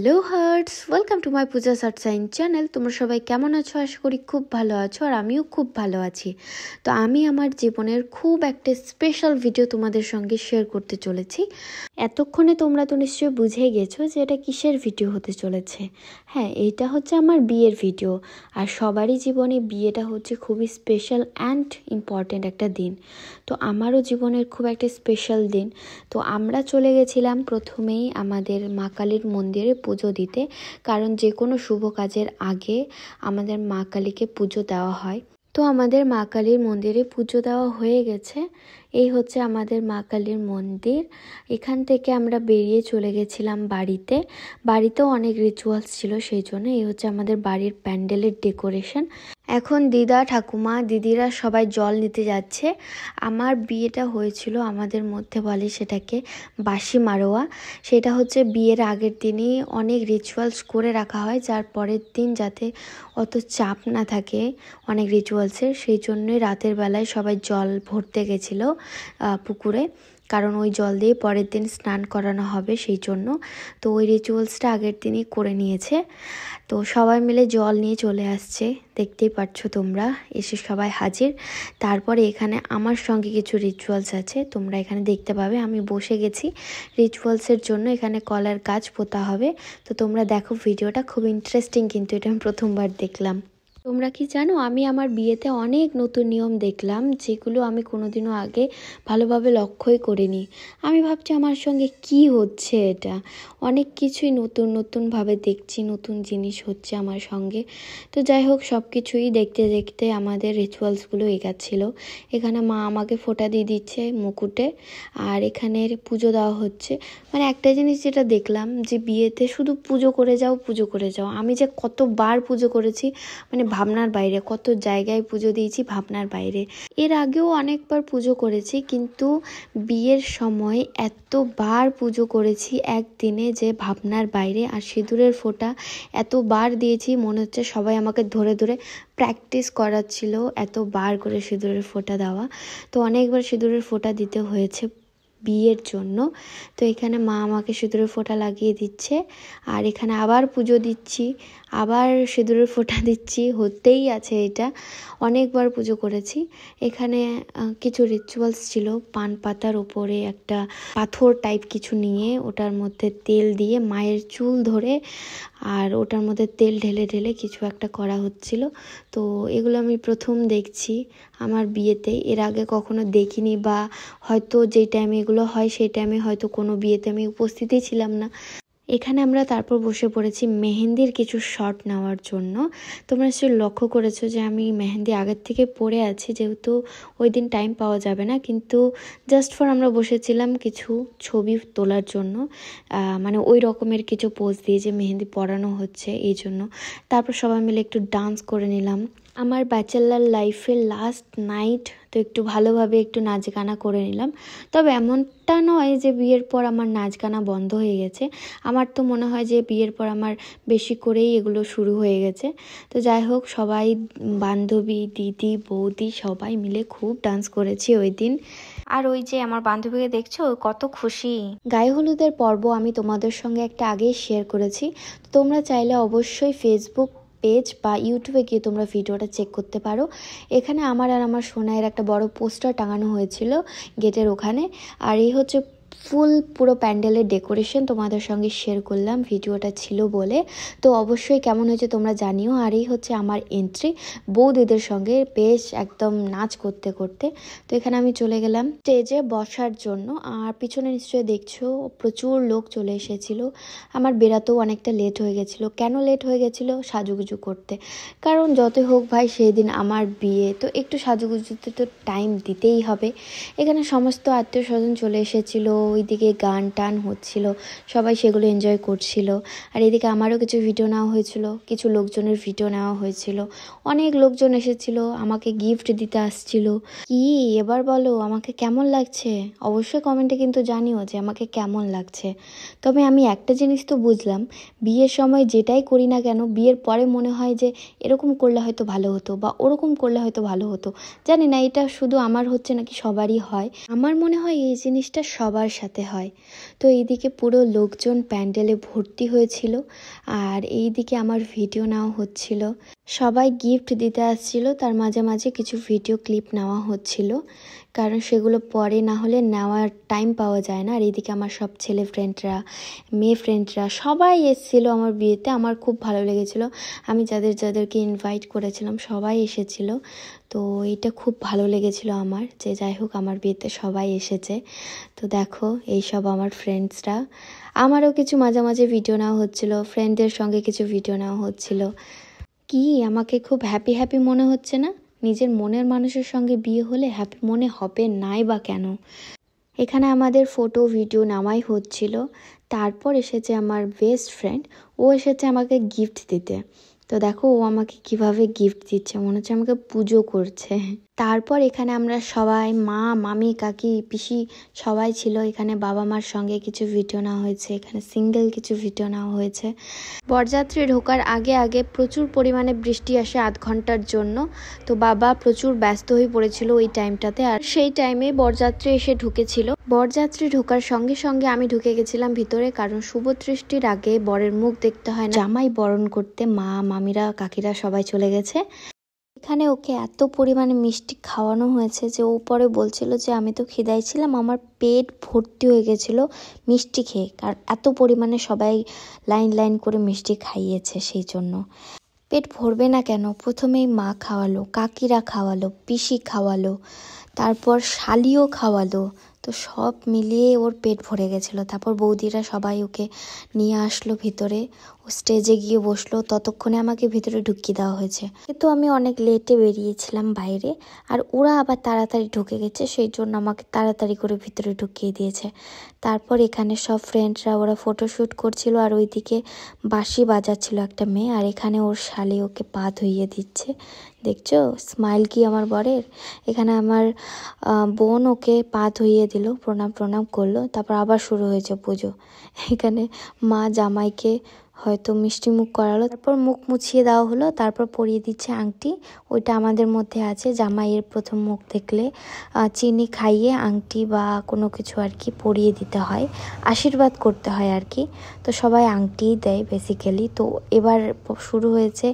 Hello hearts, welcome to my Puja sign channel. তোমরা সবাই কেমন আছো? আশা করি খুব ভালো আছো, আর আমিও খুব ভালো আছি। তো আমি আমার জীবনের খুব একটা স্পেশাল ভিডিও তোমাদের সঙ্গে শেয়ার করতে চলেছি। এতক্ষণে তোমরা তো নিশ্চয়ই বুঝে গেছো যে এটা কিসের ভিডিও হতে চলেছে। হ্যাঁ, এইটা হচ্ছে আমার বিয়ের ভিডিও। আর সবারই জীবনে বিয়েটা হচ্ছে খুবই স্পেশাল অ্যান্ড ইম্পর্ট্যান্ট একটা দিন। তো আমারও জীবনের খুব একটা স্পেশাল দিন। তো আমরা চলে গেছিলাম প্রথমেই আমাদের মা কালীর মন্দিরে পুজো দিতে, কারণ যে কোনো শুভ কাজের আগে আমাদের মা কালীকে পুজো দেওয়া হয়। তো আমাদের মা কালীর মন্দিরে পুজো দেওয়া হয়ে গেছে। এই হচ্ছে আমাদের মা কালীর মন্দির। এখান থেকে আমরা বেরিয়ে চলে গেছিলাম বাড়িতেও অনেক রিচুয়ালস ছিল, সেই জন্য এই হচ্ছে আমাদের বাড়ির প্যান্ডেলের ডেকোরেশন। এখন দিদা, ঠাকুমা, দিদিরা সবাই জল নিতে যাচ্ছে। আমার বিয়েটা হয়েছিল, আমাদের মধ্যে বলে সেটাকে বাসি মারোয়া। সেটা হচ্ছে বিয়ের আগের দিনই অনেক রিচুয়ালস করে রাখা হয়, যার পরের দিন যাতে অত চাপ না থাকে অনেক রিচুয়ালসের, সেই জন্যই রাতের বেলায় সবাই জল ভরতে গেছিলো পুকুরে, কারণ ওই জল দিয়ে পরের দিন স্নান করানো হবে সেই জন্য। তো ওই রিচুয়ালসটা আগের দিনই করে নিয়েছে। তো সবাই মিলে জল নিয়ে চলে আসছে, দেখতেই পাচ্ছ তোমরা, এসে সবাই হাজির। তারপরে এখানে আমার সঙ্গে কিছু রিচুয়ালস আছে, তোমরা এখানে দেখতে পাবে। আমি বসে গেছি রিচুয়ালসের জন্য, এখানে কলার গাছ পোতা হবে। তো তোমরা দেখো ভিডিওটা, খুব ইন্টারেস্টিং, কিন্তু এটা আমি প্রথমবার দেখলাম। তোমরা কি জানো, আমি আমার বিয়েতে অনেক নতুন নিয়ম দেখলাম, যেগুলো আমি কোনোদিনও আগে ভালোভাবে লক্ষ্যই করিনি। আমি ভাবছি আমার সঙ্গে কি হচ্ছে, এটা অনেক কিছুই নতুনভাবে দেখছি, নতুন জিনিস হচ্ছে আমার সঙ্গে। তো যাই হোক, সব কিছুই দেখতে দেখতে আমাদের রিচুয়ালসগুলো এগাচ্ছিল। এখানে মা আমাকে ফোঁটা দিয়ে দিচ্ছে মুকুটে, আর এখানে পুজো দেওয়া হচ্ছে। মানে একটা জিনিস যেটা দেখলাম, যে বিয়েতে শুধু পুজো করে যাও। আমি যে কতবার পুজো করেছি, মানে ভাবনার বাইরে, কত জায়গায় পুজো দিয়েছি ভাবনার বাইরে। এর আগেও অনেকবার পুজো করেছি, কিন্তু বিয়ের সময় এতবার পুজো করেছি একদিনে যে ভাবনার বাইরে। আর সিঁদুরের ফোঁটা এতবার দিয়েছি, মনে হচ্ছে সবাই আমাকে ধরে ধরে প্র্যাকটিস করাচ্ছিল এতবার করে সিঁদুরের ফোঁটা দেওয়া। তো অনেকবার সিঁদুরের ফোঁটা দিতে হয়েছে বিয়ের জন্য। তো এখানে মা আমাকে সিঁদুরের ফোঁটা লাগিয়ে দিচ্ছে, আর এখানে আবার পুজো দিচ্ছি, আবার সিঁদুরের ফোঁটা দিচ্ছি, হতেই আছে এটা। অনেকবার পুজো করেছি। এখানে কিছু রিচুয়ালস ছিল, পান পাতার উপরে একটা পাথর টাইপ কিছু নিয়ে ওটার মধ্যে তেল দিয়ে মায়ের চুল ধরে, আর ওটার মধ্যে তেল ঢেলে ঢেলে কিছু একটা করা হচ্ছিল। তো এগুলো আমি প্রথম দেখছি আমার বিয়েতে, এর আগে কখনো দেখিনি, বা হয়তো যেই টাইমে এগুলো হয় সেই টাইমে হয়তো কোনো বিয়েতে আমি উপস্থিতই ছিলাম না। এখানে আমরা তারপর বসে পড়েছি মেহেন্দির কিছু শট নেওয়ার জন্য। তোমরা নিশ্চয়ই লক্ষ্য করেছো যে আমি মেহেন্দি আগের থেকে পরে আছি, যেহেতু ওই দিন টাইম পাওয়া যাবে না, কিন্তু জাস্ট ফর আমরা বসেছিলাম কিছু ছবি তোলার জন্য, মানে ওই রকমের কিছু পোজ দিয়ে যে মেহেন্দি পরানো হচ্ছে এই জন্য। তারপর সবাই মিলে একটু ডান্স করে নিলাম। আমার ব্যাচেলার লাইফের লাস্ট নাইট, তো একটু ভালোভাবে একটু নাচ গানা করে নিলাম। তবে এমনটা নয় যে বিয়ের পর আমার নাচ গানা বন্ধ হয়ে গেছে। আমার তো মনে হয় যে বিয়ের পর আমার বেশি করেই এগুলো শুরু হয়ে গেছে। তো যাই হোক, সবাই বান্ধবী, দিদি, বৌদি সবাই মিলে খুব ডান্স করেছি ওই দিন। আর ওই যে আমার বান্ধবীকে দেখছো, কত খুশি। গায়ে হলুদের পর্ব আমি তোমাদের সঙ্গে একটা আগেই শেয়ার করেছি। তোমরা চাইলে অবশ্যই ফেসবুক পেজ বা ইউটিউবে গিয়ে তোমরা ভিডিওটা চেক করতে পারো। এখানে আমার আর আমার সোনাইয়ের একটা বড় পোস্টার টাঙানো হয়েছিল গেটের ওখানে। আর এই হচ্ছে পুরো প্যান্ডেলের ডেকোরেশন, তোমাদের সঙ্গে শেয়ার করলাম, ভিডিওটা ছিল বলে। তো অবশ্যই কেমন হয়েছে তোমরা জানিও। আর এই হচ্ছে আমার এন্ট্রি বৌদিদের সঙ্গে বেশ একদম নাচ করতে করতে। তো এখানে আমি চলে গেলাম স্টেজে বসার জন্য। আর পিছনে নিশ্চয়ই দেখছো প্রচুর লোক চলে এসেছিল। আমার বেরাতেও অনেকটা লেট হয়ে গেছিলো। কেন লেট হয়ে গেছিলো? সাজুগুজু করতে। কারণ যতই হোক ভাই, সেই দিন আমার বিয়ে, তো একটু সাজুগুজুতে তো টাইম দিতেই হবে। এখানে সমস্ত আত্মীয় স্বজন চলে এসেছিলো, ওইদিকে গান টান হচ্ছিল, সবাই সেগুলো এনজয় করছিল। আর এদিকে আমারও কিছু ভিডিও নেওয়া হয়েছিল, কিছু লোকজনের ভিডিও নেওয়া হয়েছিল। অনেক লোকজন এসেছিল, আমাকে গিফট দিতে আসছিল। কি এবার বলো, আমাকে কেমন লাগছে? অবশ্যই কমেন্টে কিন্তু জানিও যে আমাকে কেমন লাগছে। তবে আমি একটা জিনিস তো বুঝলাম, বিয়ের সময় যেটাই করি না কেন, বিয়ের পরে মনে হয় যে এরকম করলে হয়তো ভালো হতো, বা ওরকম করলে হয়তো ভালো হতো। জানি না এটা শুধু আমার হচ্ছে নাকি সবারই হয়। আমার মনে হয় এই জিনিসটা সবার সবার সাথে হয়। তো এইদিকে পুরো লোকজন প্যান্ডেলে ভর্তি হয়েছিল, আর এইদিকে আমার ভিডিও নেওয়া হচ্ছিল। সবাই গিফট দিতে আসছিল, তার মাঝে মাঝে কিছু ভিডিও ক্লিপ নেওয়া হচ্ছিল, কারণ সেগুলো পরে না হলে নেওয়ার টাইম পাওয়া যায় না। আর এইদিকে আমার সব ছেলে ফ্রেন্ডরা, মেয়ে ফ্রেন্ডরা সবাই এসেছিলো আমার বিয়েতে। আমার খুব ভালো লেগেছিলো, আমি যাদেরকে ইনভাইট করেছিলাম সবাই এসেছিল। তো এটা খুব ভালো লেগেছিল আমার, যে যাই হোক আমার বিয়েতে সবাই এসেছে। তো দেখো এইসব আমার ফ্রেন্ডসরা, আমারও কিছু মাঝে মাঝে ভিডিও নেওয়া হচ্ছিলো, ফ্রেন্ডদের সঙ্গে কিছু ভিডিও নেওয়া হচ্ছিলো। কি আমাকে খুব হ্যাপি হ্যাপি মনে হচ্ছে না? নিজের মনের মানুষের সঙ্গে বিয়ে হলে হ্যাপি মনে হবে নাই বা কেন? এখানে আমাদের ফটো ভিডিও নেওয়াই হচ্ছিল। তারপর এসেছে আমার বেস্ট ফ্রেন্ড, ও এসেছে আমাকে গিফট দিতে। তো দেখো ও আমাকে কিভাবে গিফট দিচ্ছে, মনে হচ্ছে আমাকে পুজো করছে। তারপর এখানে আমরা সবাই, মা, মামি, কাকি, পিসি সবাই ছিল এখানে। বাবা মার সঙ্গে কিছু ভিডিও নেওয়া হয়েছে, এখানে সিঙ্গেল কিছু ভিডিও নেওয়া হয়েছে। বরযাত্রী ঢোকার আগে আগে প্রচুর পরিমাণে বৃষ্টি আসে আধ ঘন্টার জন্য। তো বাবা প্রচুর ব্যস্ত হয়ে পড়েছিল ওই টাইমটাতে, আর সেই টাইমে বরযাত্রী এসে ঢুকেছিল। বরযাত্রী ঢোকার সঙ্গে সঙ্গে আমি ঢুকে গেছিলাম ভিতরে, কারণ শুভ দৃষ্টির আগে বরের মুখ দেখতে হয় না। জামাই বরণ করতে মা, মামিরা, কাকিরা সবাই চলে গেছে। এখানে ওকে এত পরিমাণে মিষ্টি খাওয়ানো হয়েছে যে ও পরে বলছিল যে আমি তো খিদাই ছিলাম, আমার পেট ভর্তি হয়ে গেছিল মিষ্টি খেয়ে, কারণ এত পরিমাণে সবাই লাইন লাইন করে মিষ্টি খাইয়েছে, সেই জন্য। পেট ভরবে না কেন? প্রথমেই মা খাওয়ালো, কাকিরা খাওয়ালো, পিসি খাওয়ালো, তারপর শালিও খাওয়ালো। তো সব মিলিয়ে ওর পেট ভরে গেছিলো। তারপর বৌদিরা সবাই ওকে নিয়ে আসলো ভিতরে, ও স্টেজে গিয়ে বসলো। ততক্ষণে আমাকে ভিতরে ঢুকিয়ে দেওয়া হয়েছে, কিন্তু আমি অনেক লেটে বেরিয়েছিলাম বাইরে, আর ওরা আবার তাড়াতাড়ি ঢুকে গেছে, সেই জন্য আমাকে তাড়াতাড়ি করে ভিতরে ঢুকিয়ে দিয়েছে। তারপর এখানে সব ফ্রেন্ডরা ওরা ফটোশ্যুট করছিল, আর ওইদিকে বাঁশি বাজাচ্ছিল একটা মেয়ে, আর এখানে ওর শালি ওকে পা ধুইয়ে দিচ্ছে। দেখছো স্মাইল কি আমার বরের? এখানে আমার বোন ওকে পা ধুইয়ে দিল, প্রণাম করলো। তারপর আবার শুরু হয়েছে পুজো। এখানে মা জামাইকে হয়তো মিষ্টি মুখ করালো, তারপর মুখ মুছিয়ে দেওয়া হলো, তারপর পরিয়ে দিচ্ছে আংটি। ওইটা আমাদের মধ্যে আছে, জামাইয়ের প্রথম মুখ দেখলে চিনি খাইয়ে আংটি বা কোনো কিছু আর কি পরিয়ে দিতে হয়, আশীর্বাদ করতে হয় আর কি। তো সবাই আংটিই দেয় বেসিক্যালি। তো এবার শুরু হয়েছে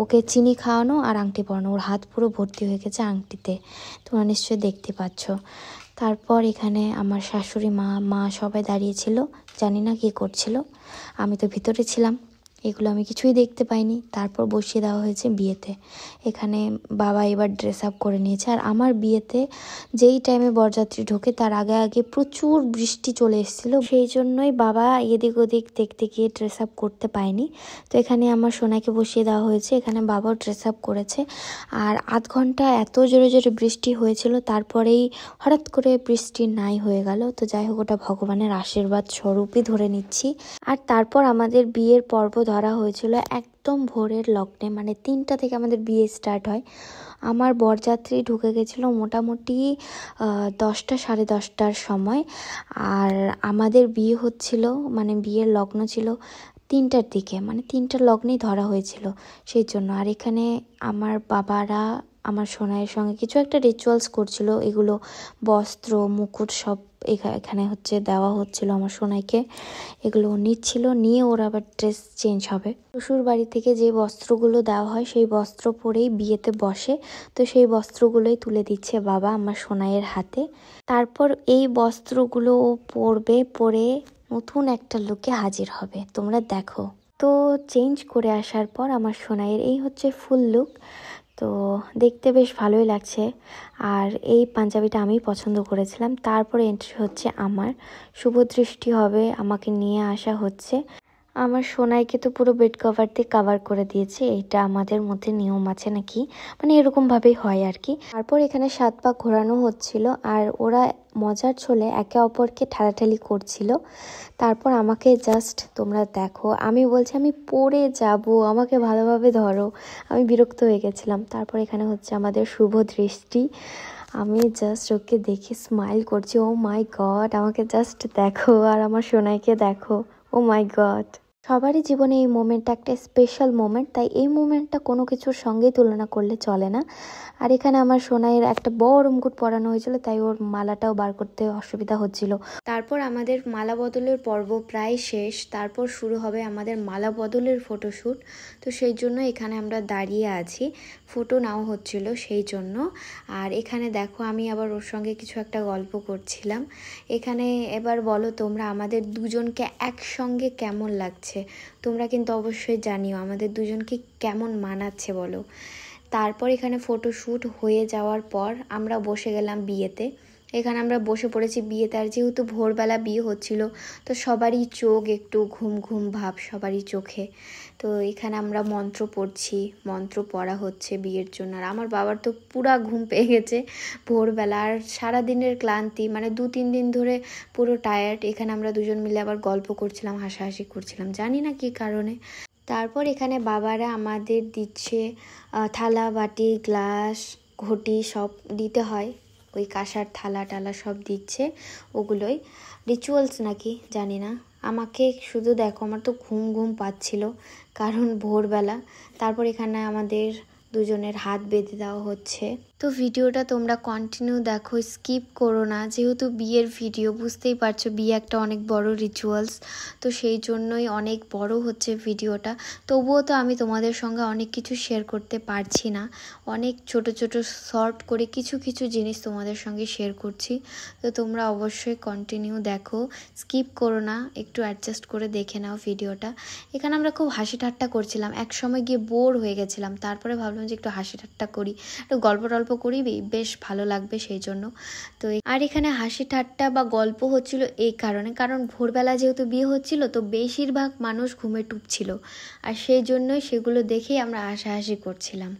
ওকে চিনি খাওয়ানো আর আংটি পরানো। ওর হাত পুরো ভর্তি হয়ে গেছে আংটিতে, তোমরা নিশ্চয়ই দেখতে পাচ্ছ। তারপর এখানে আমার শাশুড়ি মা সবাই দাঁড়িয়েছিল, জানি না কী করছিল, আমি তো ভিতরে ছিলাম, এগুলো আমি কিছুই দেখতে পাইনি। তারপর বসিয়ে দেওয়া হয়েছে বিয়েতে। এখানে বাবা এবার ড্রেস আপ করে নিয়েছে। আর আমার বিয়েতে যেই টাইমে বরযাত্রী ঢোকে তার আগে আগে প্রচুর বৃষ্টি চলে এসেছিলো, সেই জন্যই বাবা এদিক ওদিক দেখতে গিয়ে ড্রেস আপ করতে পায়নি। তো এখানে আমার সোনাকে বসিয়ে দেওয়া হয়েছে, এখানে বাবাও ড্রেস আপ করেছে। আর আধ ঘন্টা এত জোরে জোরে বৃষ্টি হয়েছিল, তারপরেই হঠাৎ করে বৃষ্টি নাই হয়ে গেল। তো যাই হোক, ওটা ভগবানের আশীর্বাদ স্বরূপই ধরে নিচ্ছি। আর তারপর আমাদের বিয়ের পর্ব ধরা হয়েছিল একদম ভোরের লগ্নে, মানে 3টা থেকে আমাদের বিয়ে স্টার্ট হয়। আমার বরযাত্রী ঢুকে গেছিলো মোটামুটি 10টা সাড়ে 10টার সময়, আর আমাদের বিয়ে হচ্ছিল, মানে বিয়ের লগ্ন ছিল 3টার দিকে, মানে 3টার লগ্নেই ধরা হয়েছিল সেই জন্য। আর এখানে আমার বাবারা আমার সোনাইয়ের সঙ্গে কিছু একটা রিচুয়ালস করছিল, এগুলো বস্ত্র, মুকুট সব এখানে হচ্ছে দেওয়া হচ্ছিল আমার সোনাইকে। এগুলো নিচ্ছিল, নিয়ে ওর আবার ড্রেস চেঞ্জ হবে। শ্বশুর বাড়ি থেকে যে বস্ত্রগুলো দেওয়া হয় সেই বস্ত্র পরেই বিয়েতে বসে। তো সেই বস্ত্রগুলোই তুলে দিচ্ছে বাবা আমার সোনাইয়ের হাতে। তারপর এই বস্ত্রগুলো ও পরবে, পরে নতুন একটা লুকে হাজির হবে, তোমরা দেখো। তো চেঞ্জ করে আসার পর আমার সোনাইয়ের এই হচ্ছে ফুল লুক। তো দেখতে বেশ ভালোই লাগছে, আর এই পাঞ্জাবিটা আমি পছন্দ করেছিলাম। তারপরে এন্ট্রি হচ্ছে আমার, শুভ দৃষ্টি হবে, আমাকে নিয়ে আসা হচ্ছে। আমার সোনাইকে তো পুরো বেড কভার দিয়ে কাভার করে দিয়েছে, এটা আমাদের মধ্যে নিয়ম আছে নাকি, মানে এরকম ভাবেই হয় আর কি। তারপর এখানে 7 পা ঘোরানো হচ্ছিল, আর ওরা মজার ছলে একে অপরকে ঠেলাঠেলি করছিল। তারপর আমাকে জাস্ট তোমরা দেখো, আমি বলছি আমি পড়ে যাব, আমাকে ভালোভাবে ধরো, আমি বিরক্ত হয়ে গেছিলাম। তারপর এখানে হচ্ছে আমাদের শুভ দৃষ্টি, আমি জাস্ট ওকে দেখে স্মাইল করছি, ও মাই গড, আমাকে জাস্ট দেখো, আর আমার সোনাইকে দেখো, ও মাই গড। সবারই জীবনে এই মোমেন্টটা একটা স্পেশাল মোমেন্ট, তাই এই মোমেন্টটা কোনো কিছুর সঙ্গেই তুলনা করলে চলে না। আর এখানে আমার সোনাইয়ের একটা বড় মুকুট পরানো হয়েছিল, তাই ওর মালাটাও বার করতে অসুবিধা হচ্ছিল। তারপর আমাদের মালা বদলের পর্ব প্রায় শেষ, তারপর শুরু হবে আমাদের মালা বদলের ফটোশ্যুট। তো সেই জন্য এখানে আমরা দাঁড়িয়ে আছি, ফটো নেওয়া হচ্ছিল সেই জন্য। আর এখানে দেখো আমি আবার ওর সঙ্গে কিছু একটা গল্প করছিলাম। এখানে এবার বলো তোমরা আমাদের দুজনকে একসঙ্গে কেমন লাগছে, তোমরা কিন্তু অবশ্যই জানিও আমাদের দুজনকে কেমন মানাচ্ছে বলো। তারপর এখানে ফটোশ্যুট হয়ে যাওয়ার পর আমরা বসে গেলাম বিয়েতে। এখানে আমরা বসে পড়েছি বিয়েতে, আর যেহেতু ভোরবেলা বিয়ে হচ্ছিল তো সবারই চোখ একটু ঘুম ঘুম ভাব সবারই চোখে। তো এখানে আমরা মন্ত্র পড়ছি, মন্ত্র পড়া হচ্ছে বিয়ের জন্য। আর আমার বাবার তো পুরা ঘুম পেয়ে গেছে ভোরবেলা, আর সারাদিনের ক্লান্তি, মানে 2-3 দিন ধরে পুরো টায়ার্ড। এখানে আমরা দুজন মিলে আবার গল্প করছিলাম, হাসাহাসি করছিলাম, জানি না কী কারণে। তারপর এখানে বাবারা আমাদের দিচ্ছে থালা বাটি গ্লাস ঘটি সব দিতে হয়, ওই কাঁসার থালা টালা সব দিচ্ছে, ওগুলোই রিচুয়ালস নাকি জানি না। আমাকে শুধু দেখো আমার তো ঘুম ঘুম পাচ্ছিল, কারণ ভোরবেলা। তারপর এখানে আমাদের দুজনের হাত বেঁধে দেওয়া হচ্ছে। তো ভিডিওটা তোমরা কন্টিনিউ দেখো, স্কিপ করো না, যেহেতু বিয়ের ভিডিও বুঝতেই পারছো বিয়ে একটা অনেক বড় রিচুয়ালস, তো সেই জন্যই অনেক বড় হচ্ছে ভিডিওটা। তবুও তো আমি তোমাদের সঙ্গে অনেক কিছু শেয়ার করতে পারছি না, অনেক ছোট ছোট শর্ট করে কিছু কিছু জিনিস তোমাদের সঙ্গে শেয়ার করছি। তো তোমরা অবশ্যই কন্টিনিউ দেখো, স্কিপ করো না, একটু অ্যাডজাস্ট করে দেখে নাও ভিডিওটা। এখানে আমরা খুব হাসি ঠাট্টা করছিলাম, এক সময় গিয়ে বোর হয়ে গেছিলাম, তারপরে ভাবলাম যে একটু হাসি ঠাট্টা করি, একটু গল্প টল্প করি, বেশ ভালো লাগবে সেই জন্য। তো আর এখানে হাসি ঠাট্টা বা গল্প হচ্ছিল এই কারণে, কারণ ভোরবেলা যেহেতু বিয়ে হচ্ছিল তো বেশিরভাগ মানুষ ঘুমে টুপছিল, আর সেই জন্যই সেগুলো দেখেই আমরা হাসাহাসি করছিলাম।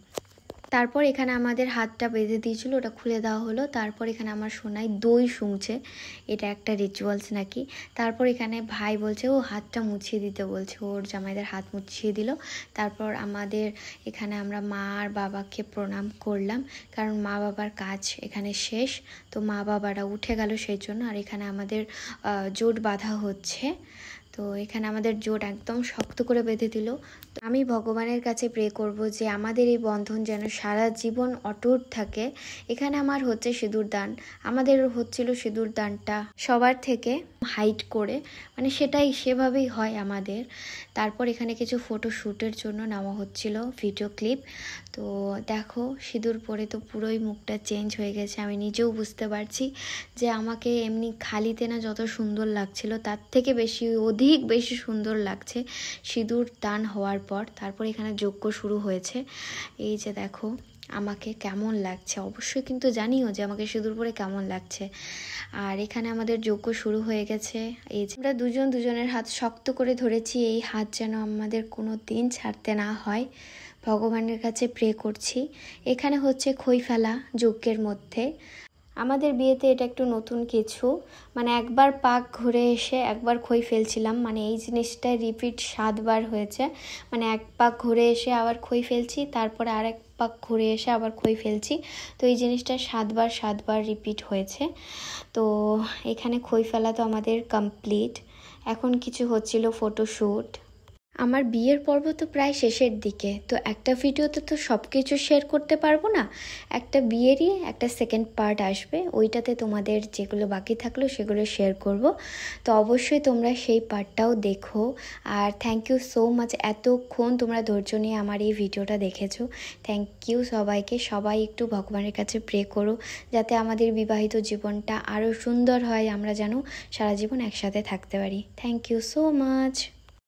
তারপর এখানে আমাদের হাতটা বেঁধে দিয়েছিল, ওটা খুলে দেওয়া হলো। তারপর এখানে আমার সোনাই দই শুংছে, এটা একটা রিচুয়ালস নাকি। তারপর এখানে ভাই বলছে ও হাতটা মুছিয়ে দিতে বলছে, ওর জামাইদের হাত মুছিয়ে দিল। তারপর আমাদের এখানে আমরা মা আর বাবাকে প্রণাম করলাম, কারণ মা বাবার কাজ এখানে শেষ, তো মা বাবারা উঠে গেল সেই জন্য। আর এখানে আমাদের জোট বাঁধা হচ্ছে, তো এখানে আমাদের জোট একদম শক্ত করে বেঁধে দিল। আমি ভগবানের কাছে প্রে করব যে আমাদের এই বন্ধন যেন সারা জীবন অটুট থাকে। এখানে আমার হচ্ছে সিঁদুর দান, আমাদের হচ্ছিল সিঁদুর দানটা সবার থেকে হাইট করে, মানে সেটাই সেভাবেই হয় আমাদের। তারপর এখানে কিছু ফটো শ্যুটের জন্য নেওয়া হচ্ছিল ভিডিও ক্লিপ। তো দেখো সিঁদুর পরে তো পুরোই মুখটা চেঞ্জ হয়ে গেছে, আমি নিজেও বুঝতে পারছি যে আমাকে এমনি খালিতে না যত সুন্দর লাগছিল তার থেকে অধিক বেশি সুন্দর লাগছে সিঁদুর দান হওয়ার পর। তারপর এখানে যজ্ঞ শুরু হয়েছে, এই যে দেখো আমাকে কেমন লাগছে, অবশ্যই কিন্তু জানিও যে আমাকে সিঁদুর পরে কেমন লাগছে। আর এখানে আমাদের যজ্ঞ শুরু হয়ে গেছে, এই যে আমরা দুজন দুজনের হাত শক্ত করে ধরেছি, এই হাত যেন আমাদের কোনো দিন ছাড়তে না হয়, ভগবানের কাছে প্রে করছি। এখানে হচ্ছে খই ফেলা যজ্ঞের মধ্যে। আমাদের বিয়েতে এটা একটু নতুন কিছু, মানে একবার পাক ঘুরে এসে একবার খই ফেলছিলাম, মানে এই জিনিসটা রিপিট 7 বার হয়েছে, মানে এক পাক ঘুরে এসে আবার খই ফেলছি, তারপরে আরেক পাক ঘুরে এসে আবার খই ফেলছি, তো এই জিনিসটা 7 বার রিপিট হয়েছে। তো এখানে খই ফেলা তো আমাদের কমপ্লিট, এখন কিছু হচ্ছিল ফটোশ্যুট। আমার বিয়ের পর্ব তো প্রায় শেষের দিকে, তো একটা ভিডিওতে তো সব কিছু শেয়ার করতে পারবো না, একটা বিয়েরই একটা সেকেন্ড পার্ট আসবে, ওইটাতে তোমাদের যেগুলো বাকি থাকলো সেগুলো শেয়ার করব। তো অবশ্যই তোমরা সেই পার্টটাও দেখো। আর থ্যাংক ইউ সো মাচ, এতক্ষণ তোমরা ধৈর্য নিয়ে আমার এই ভিডিওটা দেখেছো, থ্যাংক ইউ সবাইকে। সবাই একটু ভগবানের কাছে প্রে করো যাতে আমাদের বিবাহিত জীবনটা আরও সুন্দর হয়, আমরা যেন সারা জীবন একসাথে থাকতে পারি। Thank you so much.